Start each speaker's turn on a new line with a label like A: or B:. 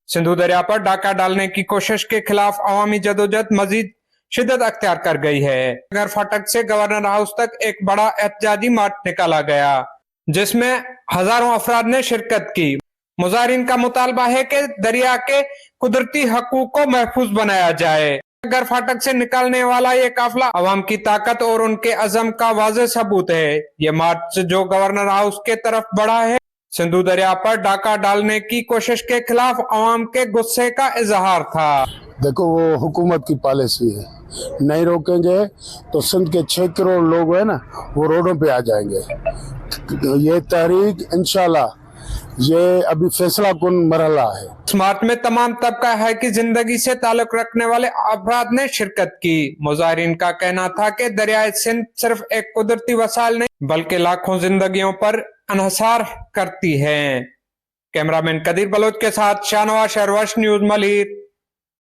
A: सिंधु दरिया पर डाका डालने की कोशिश के खिलाफ अवामी जदोजहद मजीद शिद्दत अख्तियार कर गई है। नगर फाटक से गवर्नर हाउस तक एक बड़ा एहतजाजी मार्च निकाला गया, जिसमें हजारों अफराद ने शिरकत की। मुजाहिरीन का मुतालबा है कि दरिया के कुदरती हकूक को महफूज बनाया जाए। नगर फाटक से निकलने वाला ये काफिला अवाम की ताकत और उनके अज़म का वाज़ेह सबूत है। ये मार्च जो गवर्नर हाउस के तरफ बढ़ा है, सिंधु दरिया पर डाका डालने की कोशिश के खिलाफ अवाम के गुस्से का इजहार था।
B: देखो, वो हुकूमत की पॉलिसी है, नहीं रोकेंगे तो सिंध के 6 करोड़ लोग है ना, वो रोडों पे आ जाएंगे। ये तहरीक इंशाल्लाह ये अभी फैसला कुन मरहला है।
A: इस मार्च में तमाम तबका है कि जिंदगी से ताल्लुक रखने वाले अफराद ने शिरकत की। मुजाहिरीन का कहना था कि दरियाए सिंध सिर्फ एक कुदरती वसाइल नहीं बल्कि लाखों जिंदगियों पर अनहसार करती है। कैमरामैन कदीर बलोच के साथ शाहनवाज शहरवश, न्यूज़ मल्हीर।